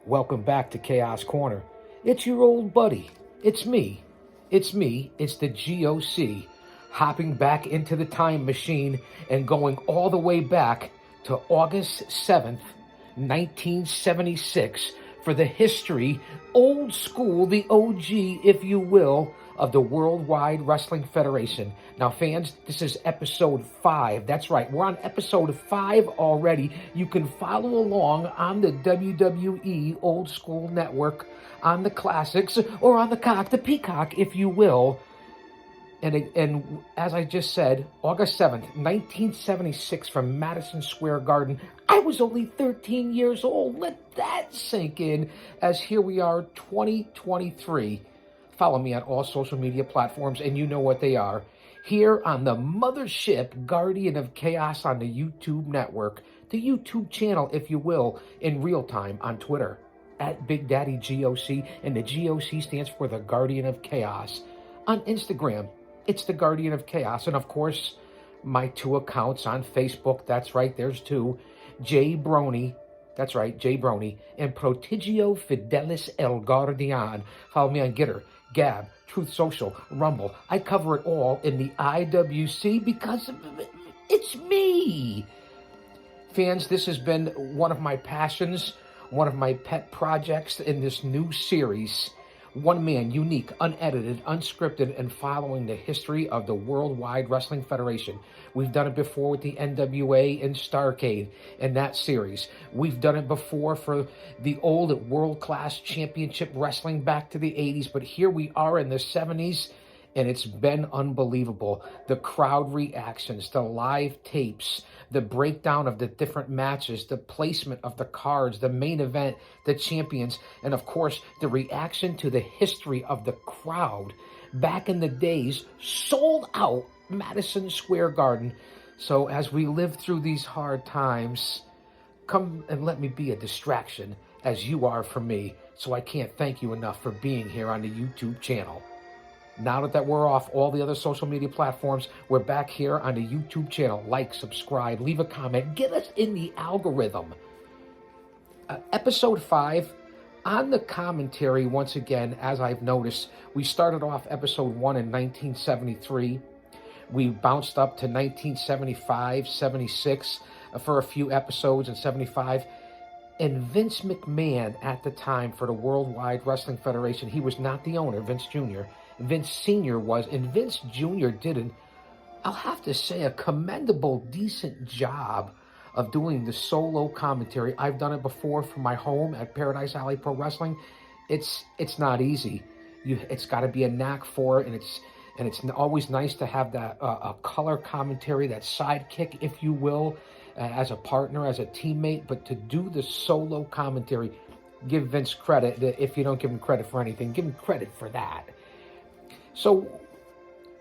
Welcome back to Chaos Corner. It's your old buddy. It's me. It's the G.O.C. hopping back into the time machine and going all the way back to August 7th, 1976 for the history, old school, the OG, if you will, of the Worldwide Wrestling Federation. Now, fans, this is episode 5. That's right, we're on episode 5 already. You can follow along on the WWE Old School Network, on the classics, or on the Peacock, if you will. And as I just said, August 7th, 1976 from Madison Square Garden. I was only 13 years old. Let that sink in, as here we are, 2023. Follow me on all social media platforms, and you know what they are. Here on the mothership, Guardian of Chaos on the YouTube network, the YouTube channel, if you will, in real time on Twitter, at Big Daddy G.O.C., and the G.O.C. stands for the Guardian of Chaos. On Instagram, it's the Guardian of Chaos, and of course, my 2 accounts on Facebook, that's right, there's 2, Jay Brony, that's right, Jay Brony, and Prodigio Fidelis El Guardian. Follow me on Gitter, Gab, Truth Social, Rumble. I cover it all in the IWC because it's me. Fans, this has been one of my passions, one of my pet projects in this new series. One man, unique, unedited, unscripted, and following the history of the Worldwide Wrestling Federation. We've done it before with the NWA and Starrcade in that series. We've done it before for the old world-class championship wrestling back to the 80s, but here we are in the 70s, and it's been unbelievable. The crowd reactions, the live tapes, the breakdown of the different matches, the placement of the cards, the main event, the champions, and of course, the reaction to the history of the crowd. Back in the days, sold out Madison Square Garden. So as we live through these hard times, come and let me be a distraction as you are for me. So I can't thank you enough for being here on the YouTube channel. Now that we're off all the other social media platforms, we're back here on the YouTube channel. Like, subscribe, leave a comment, get us in the algorithm. Episode 5, on the commentary, once again, as I've noticed, we started off episode 1 in 1973. We bounced up to 1975, 76 for a few episodes in 75. And Vince McMahon at the time for the Worldwide Wrestling Federation, he was not the owner, Vince Jr., Vince Sr. was, and Vince Jr. did I'll have to say, a commendable, decent job of doing the solo commentary. I've done it before from my home at Paradise Alley Pro Wrestling. It's not easy. It's got to be a knack for it, and it's always nice to have that a color commentary, that sidekick, if you will, as a partner, as a teammate. But to do the solo commentary, give Vince credit. If you don't give him credit for anything, give him credit for that. So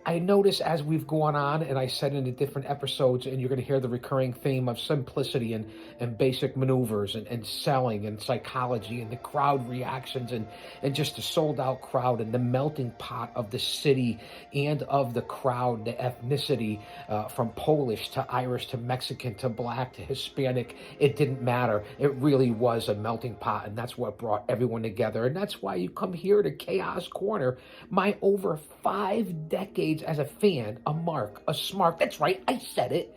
I notice as we've gone on, and I said in the different episodes, and you're going to hear the recurring theme of simplicity and basic maneuvers and selling and psychology and the crowd reactions and just the sold-out crowd and the melting pot of the city and of the crowd, the ethnicity, from Polish to Irish to Mexican to black to Hispanic. It didn't matter. It really was a melting pot, and that's what brought everyone together. And that's why you come here to Chaos Corner. My over 5 decades as a fan, a mark, a smart. That's right, I said it.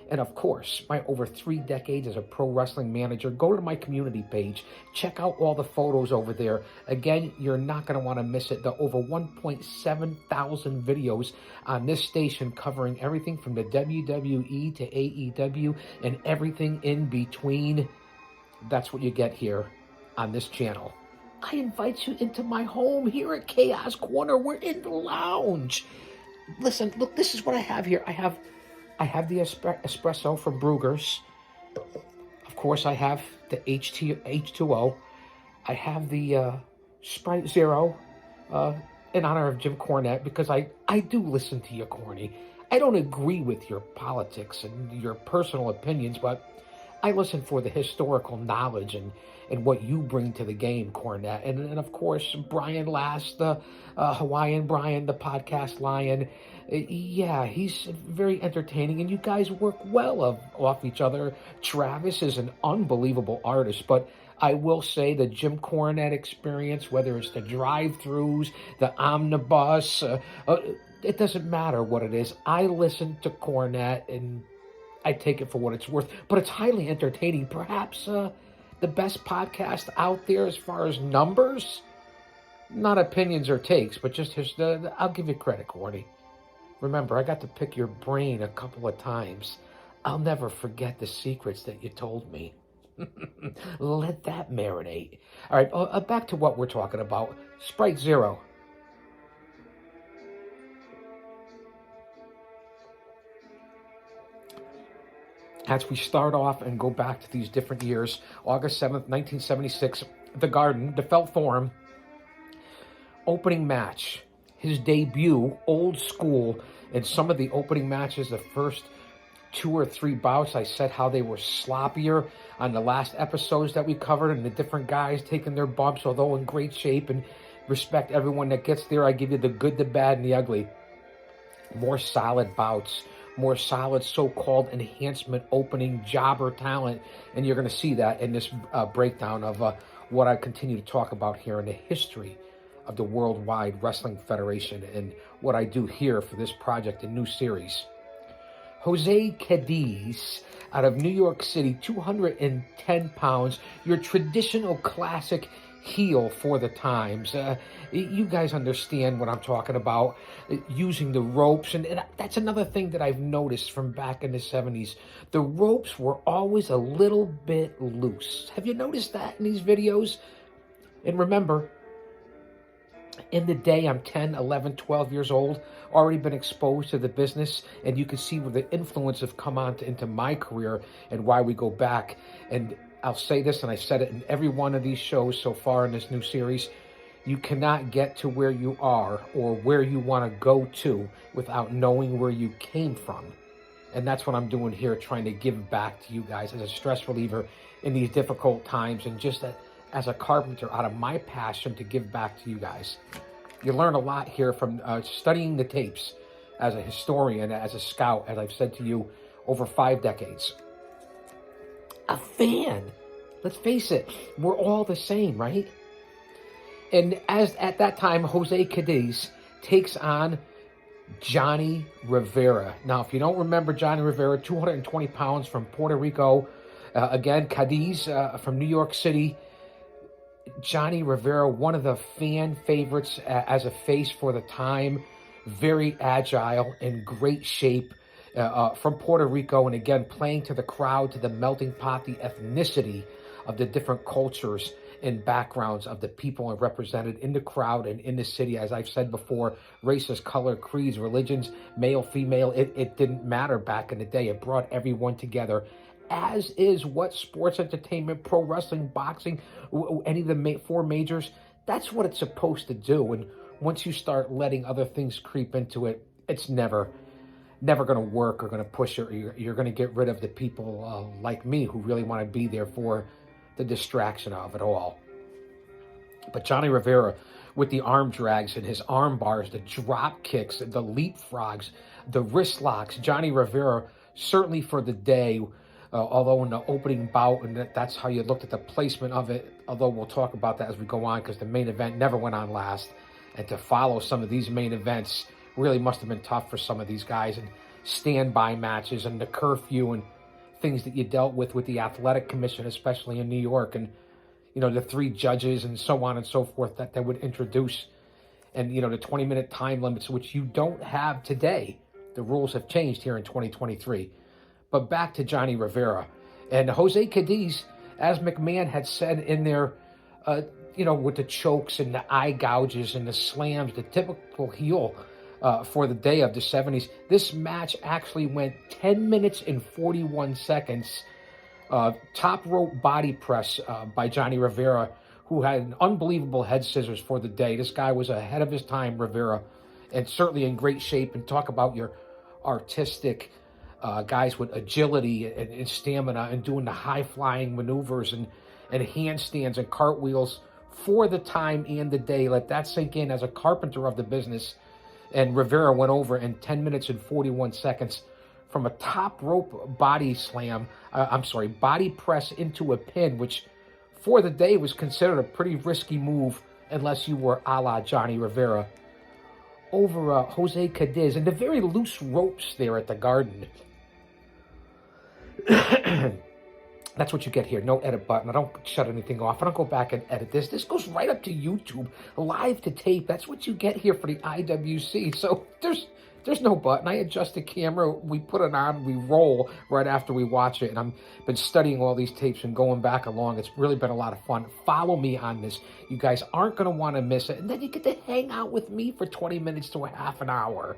And of course, my over 3 decades as a pro wrestling manager. Go to my community page. Check out all the photos over there. Again, you're not going to want to miss it. The over 1.7 thousand videos on this station covering everything from the WWE to AEW and everything in between. That's what you get here on this channel. I invite you into my home here at Chaos Corner. We're in the lounge. Listen, look, this is what I have here. I have the espresso from Brugger's. Of course, I have the H2O. I have the Sprite Zero in honor of Jim Cornette, because I do listen to you, Corny. I don't agree with your politics and your personal opinions, but I listen for the historical knowledge and what you bring to the game, Cornette. And of course, Brian Last, the Hawaiian Brian, the podcast lion. Yeah, he's very entertaining, and you guys work well off each other. Travis is an unbelievable artist, but I will say the Jim Cornette experience, whether it's the drive-thrus, the omnibus, it doesn't matter what it is. I listen to Cornette and I take it for what it's worth, but it's highly entertaining. Perhaps the best podcast out there as far as numbers, not opinions or takes, but just I'll give you credit, Corny. Remember, I got to pick your brain a couple of times. I'll never forget the secrets that you told me. Let that marinate. All right, back to what we're talking about. Sprite Zero. As we start off and go back to these different years, August 7th, 1976, the Garden, the Felt Forum, opening match. His debut, old school, in some of the opening matches, the first 2 or 3 bouts, I said how they were sloppier on the last episodes that we covered, and the different guys taking their bumps, although in great shape, and respect everyone that gets there. I give you the good, the bad, and the ugly. More solid bouts, more solid so-called enhancement opening jobber talent, and you're going to see that in this breakdown of what I continue to talk about here in the history of the Worldwide Wrestling Federation and what I do here for this project and new series. Jose Cadiz out of New York City, 210 pounds, your traditional classic heel for the times. You guys understand what I'm talking about, using the ropes. And that's another thing that I've noticed from back in the 70s. The ropes were always a little bit loose. Have you noticed that in these videos? And remember, in the day, I'm 10, 11, 12 years old, already been exposed to the business, and you can see where the influence have come on into my career and why we go back. And I'll say this, and I've said it in every one of these shows so far in this new series, you cannot get to where you are or where you want to go to without knowing where you came from. And that's what I'm doing here, trying to give back to you guys as a stress reliever in these difficult times, and just as a carpenter, out of my passion to give back to you guys. You learn a lot here from studying the tapes as a historian, as a scout, as I've said to you, over 5 decades. A fan. Let's face it, we're all the same, right? And as at that time, Jose Cadiz takes on Johnny Rivera. Now, if you don't remember Johnny Rivera, 220 pounds from Puerto Rico. Again, Cadiz from New York City. Johnny Rivera, one of the fan favorites as a face for the time, very agile, in great shape, from Puerto Rico, and again, playing to the crowd, to the melting pot, the ethnicity of the different cultures and backgrounds of the people represented in the crowd and in the city. As I've said before, races, color, creeds, religions, male, female, it didn't matter back in the day. It brought everyone together, as is what sports entertainment, pro wrestling, boxing, any of the 4 majors, that's what it's supposed to do. And once you start letting other things creep into it, it's never going to work or going to push it. You're going to get rid of the people like me who really want to be there for the distraction of it all. But Johnny Rivera, with the arm drags and his arm bars, the drop kicks, the leapfrogs, the wrist locks, Johnny Rivera, certainly for the day, although in the opening bout, and that's how you looked at the placement of it, although we'll talk about that as we go on, because the main event never went on last. And to follow some of these main events really must have been tough for some of these guys, and standby matches and the curfew and things that you dealt with the athletic commission, especially in New York, and the 3 judges and so on and so forth that they would introduce, and the 20-minute time limits, which you don't have today. The rules have changed here in 2023. But back to Johnny Rivera and Jose Cadiz, as McMahon had said in there, with the chokes and the eye gouges and the slams, the typical heel for the day of the 70s. This match actually went 10 minutes and 41 seconds. Top rope body press by Johnny Rivera, who had an unbelievable head scissors for the day. This guy was ahead of his time, Rivera, and certainly in great shape. And talk about your artistic guys with agility and stamina and doing the high-flying maneuvers and handstands and cartwheels for the time and the day. Let that sink in as a carpenter of the business. And Rivera went over in 10 minutes and 41 seconds from a top rope body press into a pin, which for the day was considered a pretty risky move unless you were a la Johnny Rivera over Jose Cadiz and the very loose ropes there at the Garden. That's what you get here. No edit button. I don't shut anything off. I don't go back and edit this. This goes right up to YouTube, live to tape. That's what you get here for the IWC. So there's no button. I adjust the camera. We put it on. We roll right after we watch it. And I've been studying all these tapes and going back along. It's really been a lot of fun. Follow me on this. You guys aren't going to want to miss it. And then you get to hang out with me for 20 minutes to a half an hour.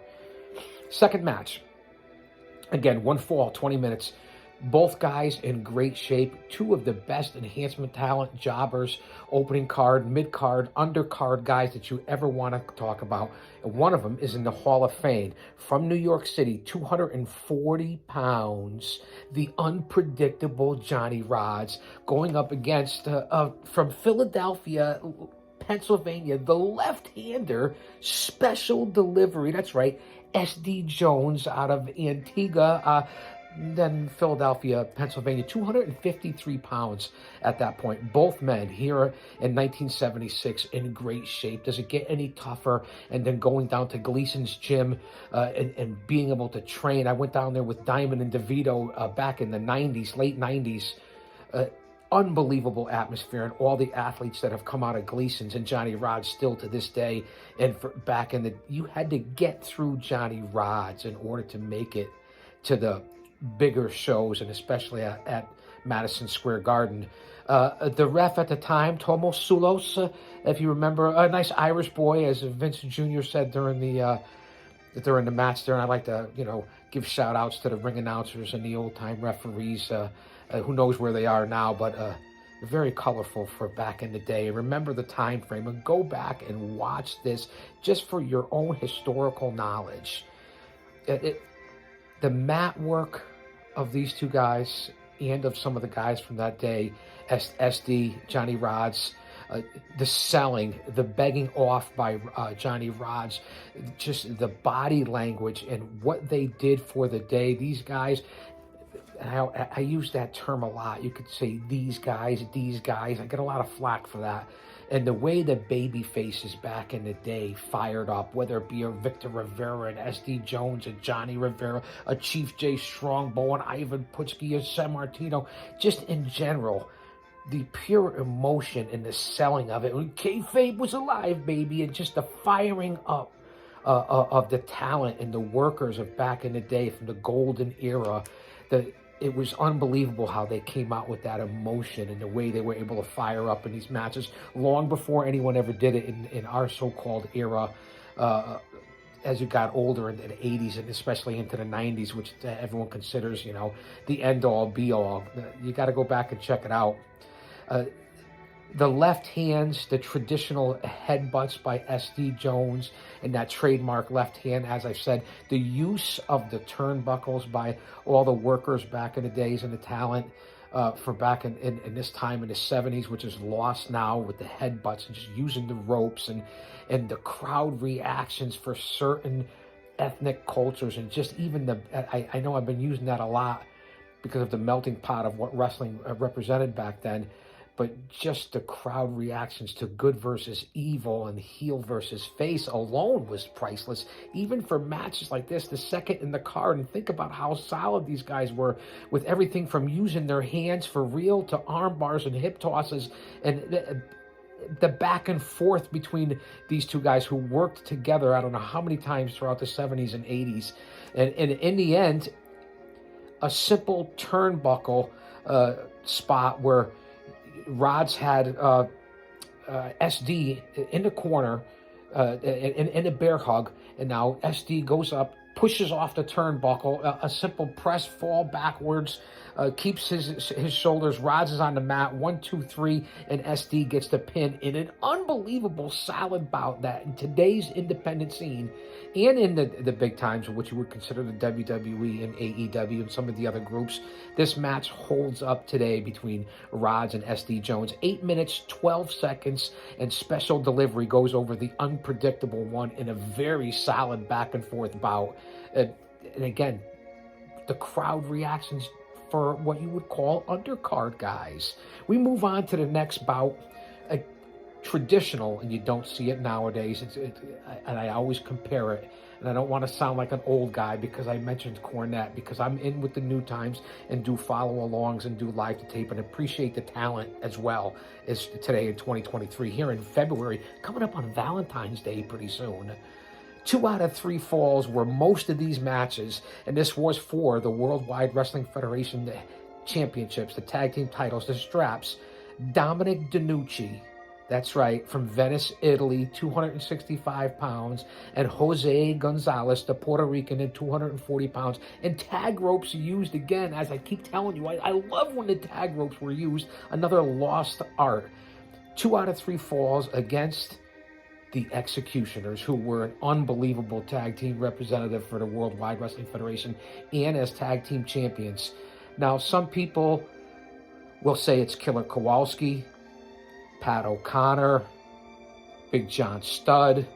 Second match. Again, one fall, 20 minutes. Both guys in great shape. Two of the best enhancement talent, jobbers, opening card, mid-card, undercard guys that you ever want to talk about. And one of them is in the Hall of Fame. From New York City, 240 pounds, the unpredictable Johnny Rodz, going up against, from Philadelphia, Pennsylvania, the left-hander, special delivery. That's right, S.D. Jones out of Antigua, then Philadelphia, Pennsylvania, 253 pounds at that point. Both men here in 1976 in great shape. Does it get any tougher? And then going down to Gleason's gym and being able to train. I went down there with Diamond and DeVito back in the 90s, late 90s. Unbelievable atmosphere, and all the athletes that have come out of Gleason's and Johnny Rodz still to this day. And back in you had to get through Johnny Rodz in order to make it to the bigger shows, and especially at Madison Square Garden. The ref at the time, Tomo Sulos, if you remember, a nice Irish boy, as Vince Jr. said during the match there. And I like to, give shout outs to the ring announcers and the old time referees. Who knows where they are now, but very colorful for back in the day. Remember the time frame and go back and watch this just for your own historical knowledge. The mat work of these two guys and of some of the guys from that day, SD, Johnny Rodz, the selling, the begging off by Johnny Rodz, just the body language and what they did for the day. These guys, I use that term a lot. You could say these guys. I get a lot of flack for that. And the way the baby faces back in the day fired up, whether it be a Victor Rivera, an S.D. Jones, a Johnny Rivera, a Chief J. Strongbow, an Ivan Putski, a San Martino, just in general, the pure emotion and the selling of it. When kayfabe was alive, baby, and just the firing up of the talent and the workers of back in the day from the golden era. It was unbelievable how they came out with that emotion and the way they were able to fire up in these matches long before anyone ever did it in our so-called era. As you got older in the 80s and especially into the 90s, which everyone considers, the end-all, be-all. You got to go back and check it out. The left hands, the traditional headbutts by S.D. Jones and that trademark left hand, as I said, the use of the turnbuckles by all the workers back in the days and the talent for back in this time in the 70s, which is lost now with the headbutts and just using the ropes and the crowd reactions for certain ethnic cultures and just even I know I've been using that a lot because of the melting pot of what wrestling represented back then. But just the crowd reactions to good versus evil and heel versus face alone was priceless. Even for matches like this, the second in the card, and think about how solid these guys were with everything from using their hands for real to arm bars and hip tosses and the back and forth between these two guys who worked together, I don't know how many times throughout the 70s and 80s. And in the end, a simple turnbuckle spot where Rodz had SD in the corner in a bear hug, and now SD goes up, pushes off the turnbuckle, a simple press fall backwards, keeps his shoulders. Rodz is on the mat, 1, 2, 3, and SD gets the pin in an unbelievable solid bout that in today's independent scene and in the big times, which you would consider the WWE and AEW and some of the other groups, this match holds up today between Rodz and SD Jones. 8 minutes, 12 seconds, and special delivery goes over the unpredictable one in a very solid back and forth bout. And again, the crowd reactions for what you would call undercard guys. We move on to the next bout. A traditional, and you don't see it nowadays. And I always compare it. And I don't want to sound like an old guy because I mentioned Cornette, because I'm in with the new times and do follow-alongs and do live to tape and appreciate the talent as well as today in 2023. Here in February, coming up on Valentine's Day pretty soon. 2 out of 3 falls were most of these matches, and this was for the Worldwide Wrestling Federation championships, the tag team titles, the straps. Dominic DeNucci, that's right, from Venice, Italy, 265 pounds, and Jose Gonzalez, the Puerto Rican, at 240 pounds. And tag ropes used again, as I keep telling you. I love when the tag ropes were used. Another lost art. 2 out of 3 falls against the Executioners, who were an unbelievable tag team representative for the Worldwide Wrestling Federation and as tag team champions. Now, some people will say it's Killer Kowalski, Pat O'Connor, Big John Studd.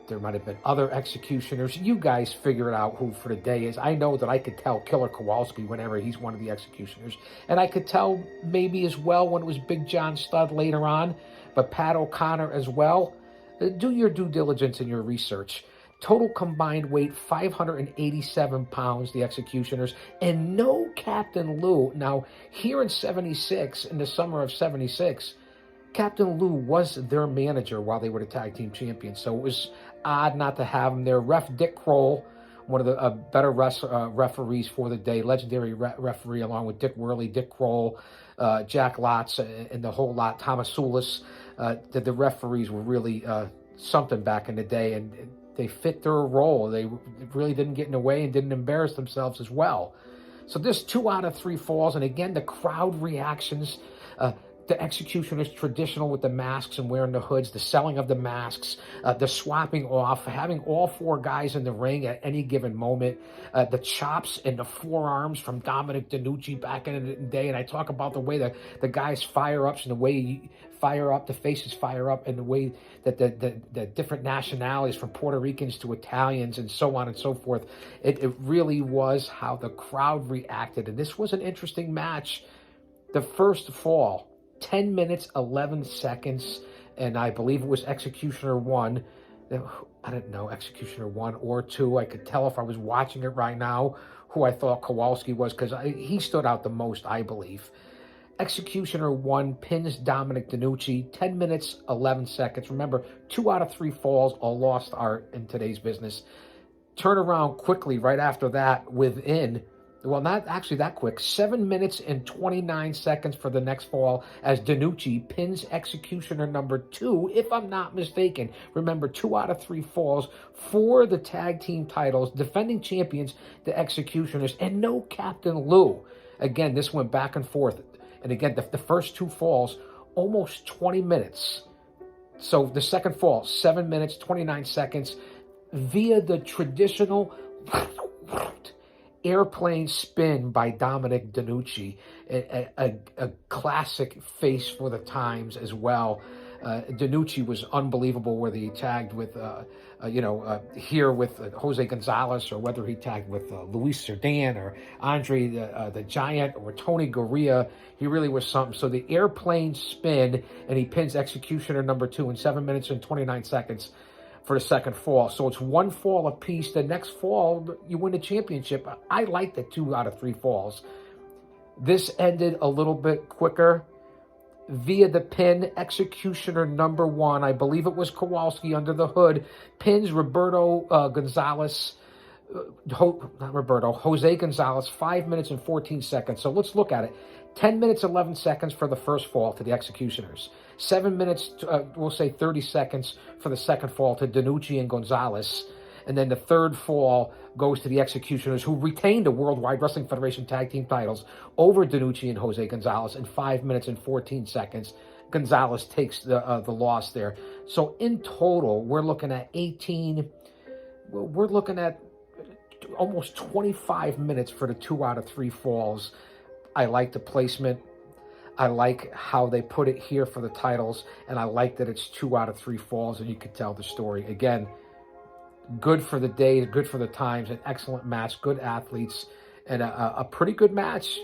There might have been other Executioners. You guys figure it out who for the day is. I know that I could tell Killer Kowalski whenever he's one of the Executioners. And I could tell maybe as well when it was Big John Studd later on. But Pat O'Connor as well. Do your due diligence in your research. Total combined weight, 587 pounds, the Executioners, and no Captain Lou. Now, here in 76, in the summer of 76, Captain Lou was their manager while they were the tag team champions, so it was odd not to have him there. Ref Dick Kroll, one of the better referees for the day, legendary referee, along with Dick Worley, Dick Kroll, Jack Lotz, and the whole lot, Thomas Soulis. The referees were really something back in the day, and they fit their role. They really didn't get in the way and didn't embarrass themselves as well. So this 2 out of 3 falls, and again, the crowd reactions, the Executioners traditional with the masks and wearing the hoods, the selling of the masks, the swapping off, having all 4 guys in the ring at any given moment, the chops and the forearms from Dominic DeNucci back in the day. And I talk about the way the guys fire ups and the way you fire up, the faces fire up, and the way that the different nationalities, from Puerto Ricans to Italians and so on and so forth. It really was how the crowd reacted. And this was an interesting match. The first fall, 10 minutes, 11 seconds, and I believe it was Executioner 1. I didn't know Executioner 1 or 2. I could tell if I was watching it right now who I thought Kowalski was, because he stood out the most, I believe. Executioner 1 pins Dominic DeNucci, 10 minutes, 11 seconds. Remember, 2 out of 3 falls, a lost art in today's business. Turn around quickly right after that within... Well, not actually that quick. 7 minutes and 29 seconds for the next fall as DeNucci pins Executioner number 2, if I'm not mistaken. Remember, 2 out of 3 falls for the tag team titles, defending champions, the Executioners, and no Captain Lou. Again, this went back and forth. And again, the first 2 falls, almost 20 minutes. So the second fall, 7 minutes, 29 seconds, via the traditional... airplane spin by Dominic DeNucci, a classic face for the times as well. DeNucci was unbelievable, whether he tagged with, here with Jose Gonzalez, or whether he tagged with Luis Cerdan or Andre the Giant or Tony Gurria. He really was something. So the airplane spin, and he pins Executioner number 2 in 7 minutes and 29 seconds. For the second fall. So it's 1 fall apiece. The next fall, you win the championship. I like the 2 out of 3 falls. This ended a little bit quicker via the pin. Executioner number 1, I believe it was Kowalski under the hood, pins Roberto Gonzalez. Jose Gonzalez, 5 minutes and 14 seconds. So let's look at it. 10 minutes, 11 seconds for the first fall to the Executioners. 7 minutes, we'll say 30 seconds for the second fall to DeNucci and Gonzalez. And then the third fall goes to the Executioners, who retained the Worldwide Wrestling Federation tag team titles over DeNucci and Jose Gonzalez in 5 minutes and 14 seconds. Gonzalez takes the loss there. So in total, we're looking at almost 25 minutes for the 2 out of 3 falls. I like the placement. I like how they put it here for the titles, and I like that it's 2 out of 3 falls, and you could tell the story. Again, good for the day, good for the times, an excellent match, good athletes, and a pretty good match.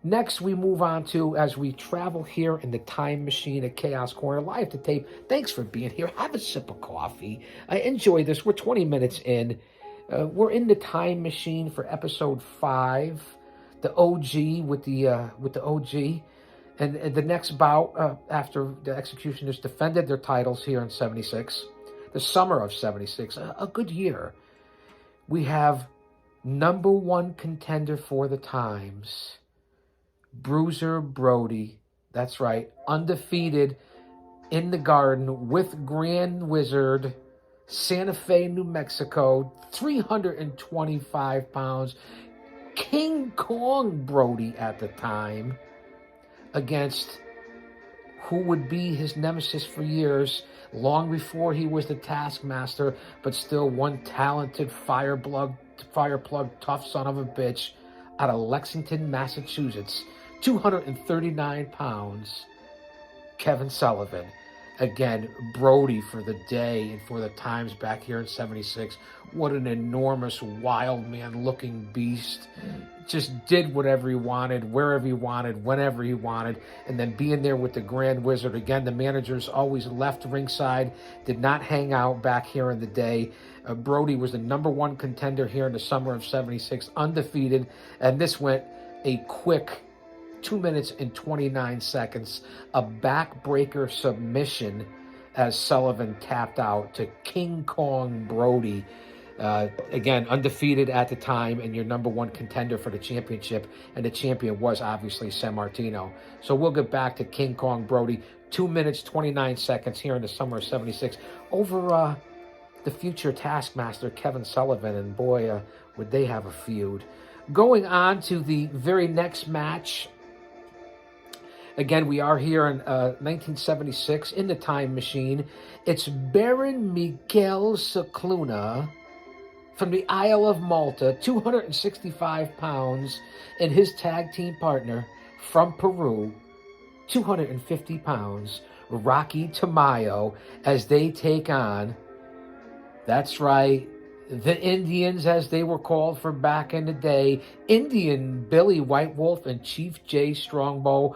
Next, we move on to, as we travel here in the time machine at Chaos Corner, live to tape. Thanks for being here. Have a sip of coffee. I enjoy this. We're 20 minutes in. We're in the time machine for episode 5, the OG with the OG. And the next bout, after the Executioners defended their titles here in 76, the summer of 76, a good year. We have number 1 contender for the times, Bruiser Brody. That's right, undefeated in the Garden with Grand Wizard, Santa Fe, New Mexico, 325 pounds. King Kong Brody at the time, against who would be his nemesis for years, long before he was the Taskmaster, but still one talented fireplug tough son of a bitch out of Lexington, Massachusetts, 239 pounds, Kevin Sullivan. Again, Brody for the day and for the times back here in 76. What an enormous, wild man-looking beast. Just did whatever he wanted, wherever he wanted, whenever he wanted. And then being there with the Grand Wizard. Again, the managers always left ringside, did not hang out back here in the day. Brody was the number 1 contender here in the summer of 76, undefeated. And this went a quick 2 minutes and 29 seconds, a backbreaker submission as Sullivan tapped out to King Kong Brody. Again, undefeated at the time and your number 1 contender for the championship. And the champion was obviously Sammartino. So we'll get back to King Kong Brody. 2 minutes, 29 seconds here in the summer of 76 over the future Taskmaster, Kevin Sullivan. And boy, would they have a feud. Going on to the very next match. Again, we are here in 1976 in the time machine. It's Baron Miguel Cicluna from the Isle of Malta, 265 pounds, and his tag team partner from Peru, 250 pounds, Rocky Tamayo, as they take on, that's right, the Indians, as they were called for back in the day, Indian Billy White Wolf and Chief Jay Strongbow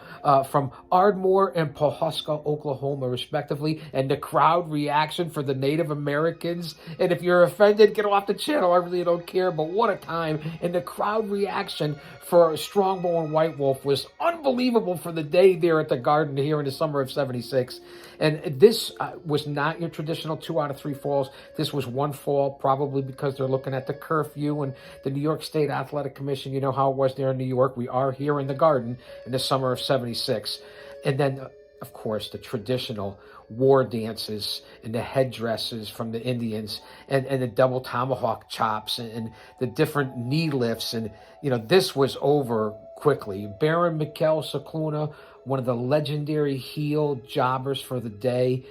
from Ardmore and Pawhuska, Oklahoma, respectively. And the crowd reaction for the Native Americans. And if you're offended, get off the channel. I really don't care. But what a time. And the crowd reaction for Strongbow and White Wolf was unbelievable for the day there at the Garden here in the summer of 76. And this was not your traditional 2 out of 3 falls. This was 1 fall, probably because they're looking at the curfew and the New York State Athletic Commission. You know how it was there in New York. We are here in the Garden in the summer of 76. And then, of course, the traditional war dances and the headdresses from the Indians and the double tomahawk chops and the different knee lifts. And, you know, this was over quickly. Baron Miguel Cicluna, one of the legendary heel jobbers for the day,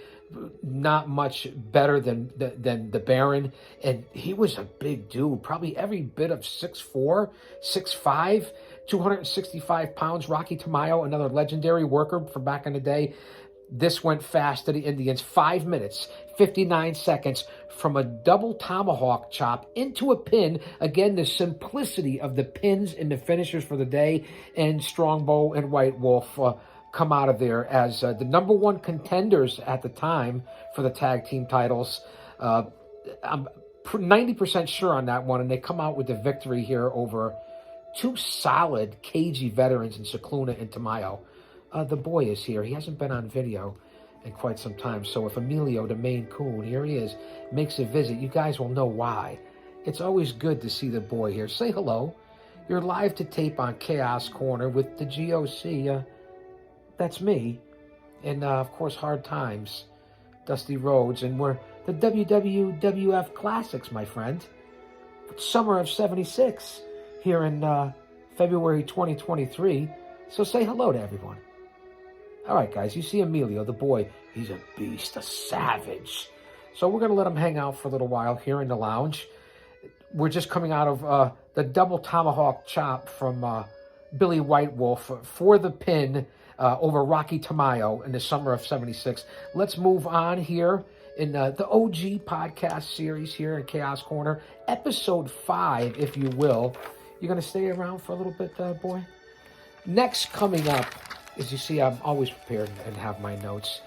not much better than the Baron. And he was a big dude, probably every bit of 6'4", 6'5", 265 pounds. Rocky Tamayo, another legendary worker from back in the day. This went fast to the Indians. 5 minutes, 59 seconds from a double tomahawk chop into a pin. Again, the simplicity of the pins and the finishers for the day. And Strongbow and White Wolf come out of there as the number 1 contenders at the time for the tag team titles. I'm 90% sure on that one. And they come out with the victory here over 2 solid, cagey veterans in Cicluna and Tamayo. The boy is here. He hasn't been on video in quite some time. So if Emilio, the Maine Coon, here he is, makes a visit, you guys will know why. It's always good to see the boy here. Say hello. You're live to tape on Chaos Corner with the G.O.C. That's me. And, of course, Hard Times, Dusty Rhodes. And we're the WWF Classics, my friend. Summer of 76 here in February 2023. So say hello to everyone. All right, guys, you see Emilio, the boy. He's a beast, a savage. So we're going to let him hang out for a little while here in the lounge. We're just coming out of the double tomahawk chop from Billy White Wolf for the pin over Rocky Tamayo in the summer of 76. Let's move on here in the OG podcast series here in Chaos Corner. Episode 5, if you will. You going to stay around for a little bit, boy? Next coming up, as you see, I'm always prepared and have my notes.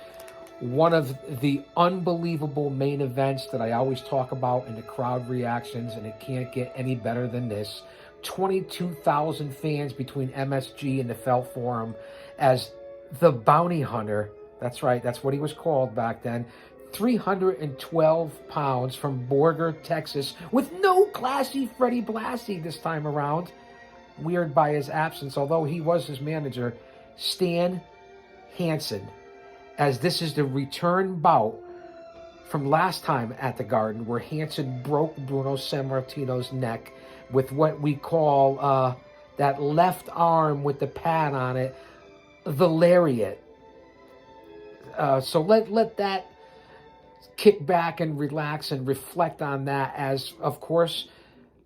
One of the unbelievable main events that I always talk about in the crowd reactions, and it can't get any better than this. 22,000 fans between MSG and the Felt Forum as the Bounty Hunter. That's right, that's what he was called back then. 312 pounds from Borger, Texas, with no classy Freddie Blassie this time around. Weird by his absence, although he was his manager, Stan Hansen. As this is the return bout from last time at the Garden, where Hansen broke Bruno Sammartino's neck with what we call that left arm with the pad on it, the lariat. So let that kick back and relax and reflect on that, as, of course,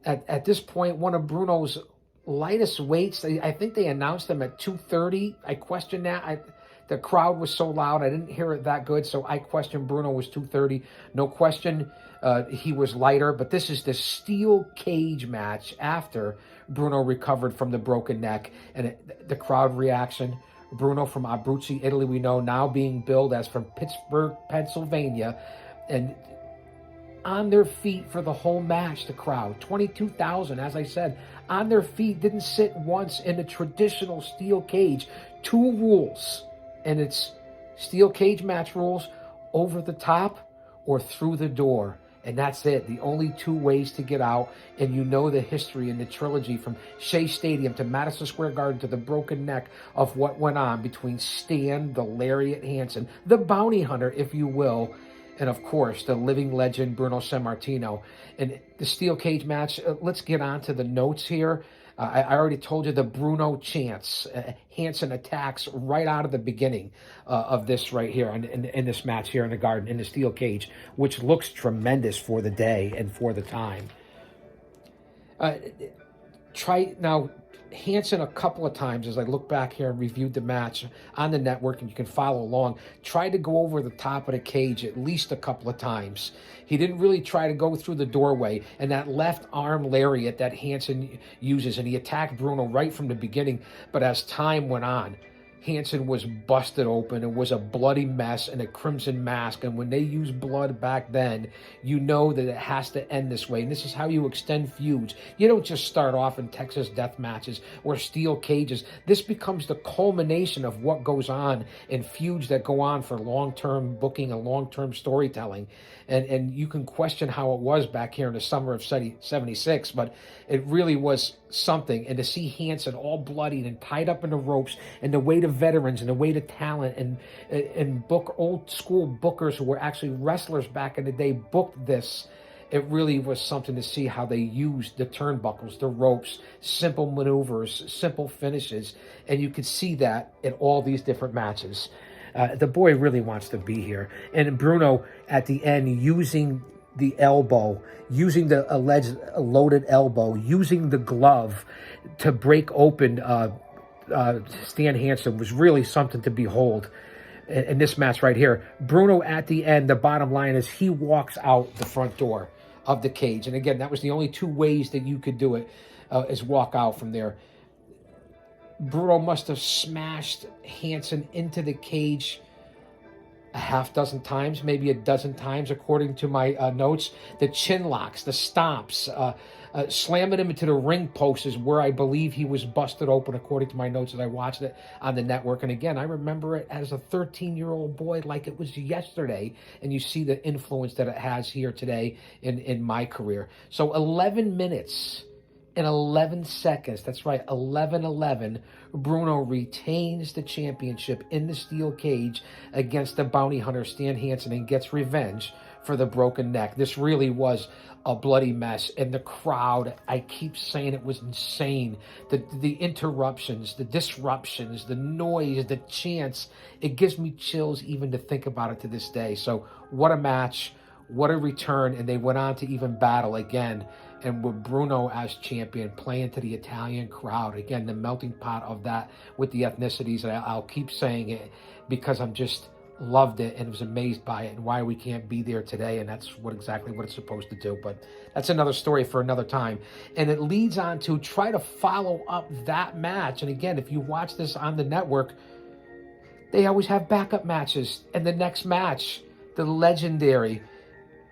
at this point, one of Bruno's lightest weights. I think they announced him at 230. I question that. The crowd was so loud, I didn't hear it that good, so I questioned Bruno was 230. No question, he was lighter, but this is the steel cage match after Bruno recovered from the broken neck, and the crowd reaction. Bruno from Abruzzi, Italy, we know, now being billed as from Pittsburgh, Pennsylvania, and on their feet for the whole match, the crowd, 22,000, as I said, on their feet, didn't sit once in the traditional steel cage. 2 rules. And it's steel cage match rules: over the top or through the door. And that's it. The only 2 ways to get out. And you know the history in the trilogy from Shea Stadium to Madison Square Garden to the broken neck of what went on between Stan, the Lariat Hansen, the Bounty Hunter, if you will, and of course, the living legend Bruno Sammartino. And the steel cage match, let's get on to the notes here. I already told you the Bruno chants. Hansen attacks right out of the beginning of this right here, in this match here in the Garden, in the steel cage, which looks tremendous for the day and for the time. Now, Hansen a couple of times, as I look back here and reviewed the match on the network, and you can follow along, tried to go over the top of the cage at least a couple of times. He didn't really try to go through the doorway, and that left arm lariat that Hansen uses, and he attacked Bruno right from the beginning, but as time went on, Hansen was busted open. It was a bloody mess and a crimson mask. And when they use blood back then, you know that it has to end this way. And this is how you extend feuds. You don't just start off in Texas death matches or steel cages. This becomes the culmination of what goes on in feuds that go on for long-term booking and long-term storytelling. And you can question how it was back here in the summer of 76, but it really was something. And to see Hansen all bloodied and tied up in the ropes, and the weight of veterans and the weight of talent, and old school bookers who were actually wrestlers back in the day booked this. It really was something to see how they used the turnbuckles, the ropes, simple maneuvers, simple finishes. And you could see that in all these different matches. The boy really wants to be here. And Bruno, at the end, using the elbow, using the alleged loaded elbow, using the glove to break open Stan Hansen, was really something to behold in this match right here. Bruno, at the end, the bottom line is he walks out the front door of the cage. And again, that was the only 2 ways that you could do it, is walk out from there. Bruno must have smashed Hansen into the cage a half dozen times, maybe a dozen times, according to my notes. The chin locks, the stomps, slamming him into the ring posts is where I believe he was busted open, according to my notes as I watched it on the network. And again, I remember it as a 13-year-old boy like it was yesterday, and you see the influence that it has here today in my career. So 11 minutes and 11 seconds, that's right, 11-11, Bruno retains the championship in the steel cage against the Bounty Hunter, Stan Hansen, and gets revenge for the broken neck. This really was a bloody mess, and the crowd, I keep saying, it was insane. The interruptions, the disruptions, the noise, the chants, it gives me chills even to think about it to this day. So what a match, what a return, and they went on to even battle again, and with Bruno as champion, playing to the Italian crowd. Again, the melting pot of that with the ethnicities, and I'll keep saying it because I'm just loved it and was amazed by it and why we can't be there today. And that's exactly what it's supposed to do. But that's another story for another time. And it leads on to try to follow up that match. And again, if you watch this on the network, they always have backup matches. And the next match, the legendary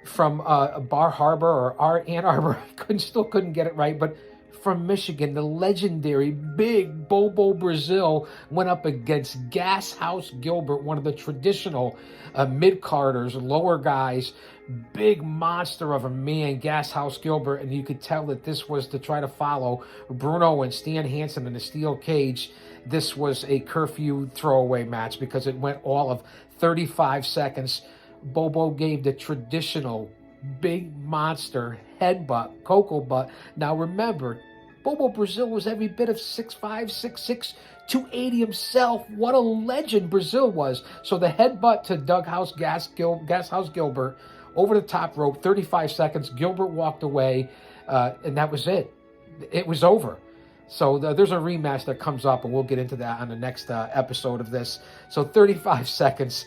from Bar Harbor or Ann Arbor, I still couldn't get it right, but from Michigan, the legendary Big Bobo Brazil went up against Gas House Gilbert, one of the traditional mid-carders, lower guys, big monster of a man, Gas House Gilbert, and you could tell that this was to try to follow Bruno and Stan Hansen in the steel cage. This was a curfew throwaway match because it went all of 35 seconds. Bobo gave the traditional big monster headbutt, cocoa butt. Now remember, Bobo Brazil was every bit of 6'5", 6'6", 280 himself. What a legend Brazil was. So the headbutt to Gas House Gilbert over the top rope, 35 seconds. Gilbert walked away, and that was it. It was over. So there's a rematch that comes up, and we'll get into that on the next episode of this. So 35 seconds.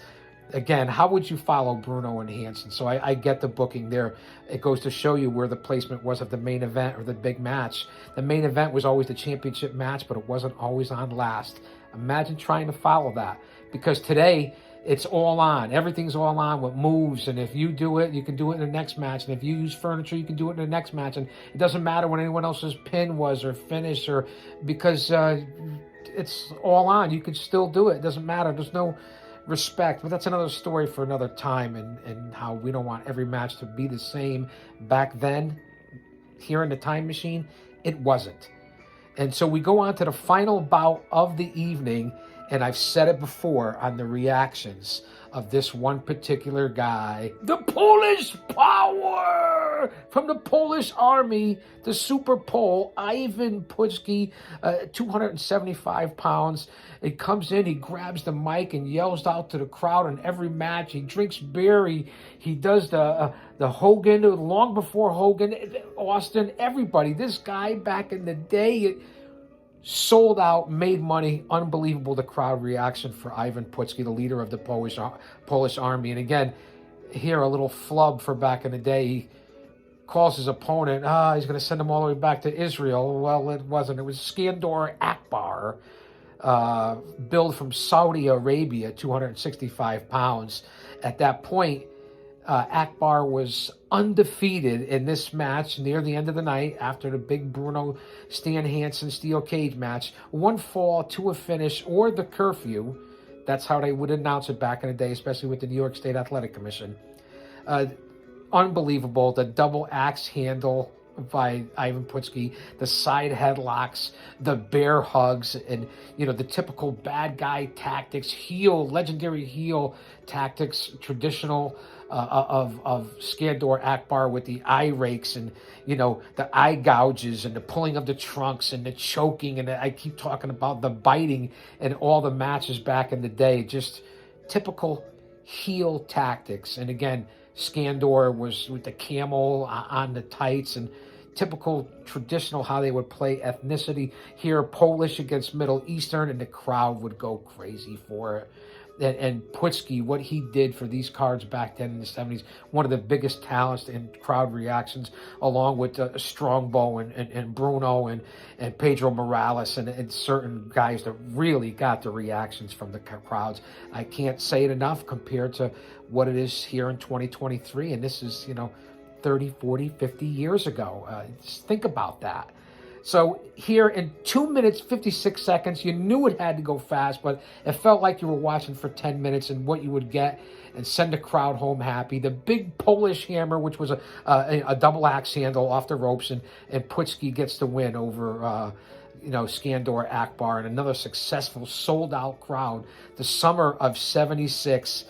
Again, how would you follow Bruno and Hansen? So I get the booking there. It goes to show you where the placement was of the main event or the big match. The main event was always the championship match, but it wasn't always on last. Imagine trying to follow that. Because today, it's all on. Everything's all on with moves. And if you do it, you can do it in the next match. And if you use furniture, you can do it in the next match. And it doesn't matter what anyone else's pin was or finish, or because it's all on. You can still do it. It doesn't matter. There's no respect. But that's another story for another time, and how we don't want every match to be the same. Back then, here in the time machine, it wasn't. And so we go on to the final bout of the evening, and I've said it before on the reactions of this one particular guy, the Polish Power from the Polish Army, the Super Pole, Ivan Putski, 275 pounds. He comes in, he grabs the mic and yells out to the crowd in every match. He drinks beer. He does the Hogan, long before Hogan, Austin, everybody. This guy back in the day, sold out, made money, unbelievable the crowd reaction for Ivan Putski, the leader of the Polish Army. And again, here a little flub for back in the day. He calls his opponent, he's going to send him all the way back to Israel. Well, it wasn't. It was Skandor Akbar, billed from Saudi Arabia, 265 pounds. At that point, Akbar was undefeated in this match near the end of the night after the big Bruno Stan Hansen steel cage match. One fall to a finish or the curfew. That's how they would announce it back in the day, especially with the New York State Athletic Commission. Unbelievable. The double axe handle by Ivan Putski, the side headlocks, the bear hugs, and the typical bad guy tactics, legendary heel tactics, traditional of Skandor Akbar with the eye rakes and the eye gouges and the pulling of the trunks and the choking, and I keep talking about the biting and all the matches back in the day, just typical heel tactics. And again, Skandor was with the camel on the tights, and typical traditional how they would play ethnicity here, Polish against Middle Eastern, and the crowd would go crazy for it. And Putski, what he did for these cards back then in the 70s, one of the biggest talents in crowd reactions, along with Strongbow and Bruno and Pedro Morales and certain guys that really got the reactions from the crowds. I can't say it enough compared to what it is here in 2023. And this is, 30, 40, 50 years ago. Just think about that. So here in 2 minutes, 56 seconds, you knew it had to go fast, but it felt like you were watching for 10 minutes and what you would get and send the crowd home happy. The big Polish hammer, which was a double axe handle off the ropes, and Putski gets the win over Skandor Akbar, and another successful sold-out crowd. The summer of 76,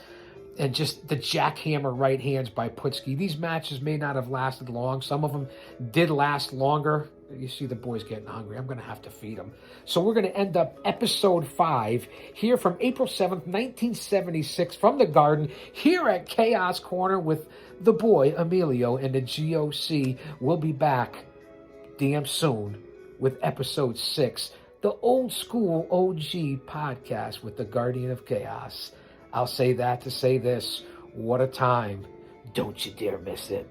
and just the jackhammer right hands by Putski. These matches may not have lasted long. Some of them did last longer. You see the boys getting hungry. I'm going to have to feed them. So we're going to end up episode 5 here from April 7th, 1976 from the Garden here at Chaos Corner with the boy Emilio and the G.O.C. We'll be back damn soon with episode 6, the old school OG podcast with the Guardian of Chaos. I'll say that to say this. What a time. Don't you dare miss it.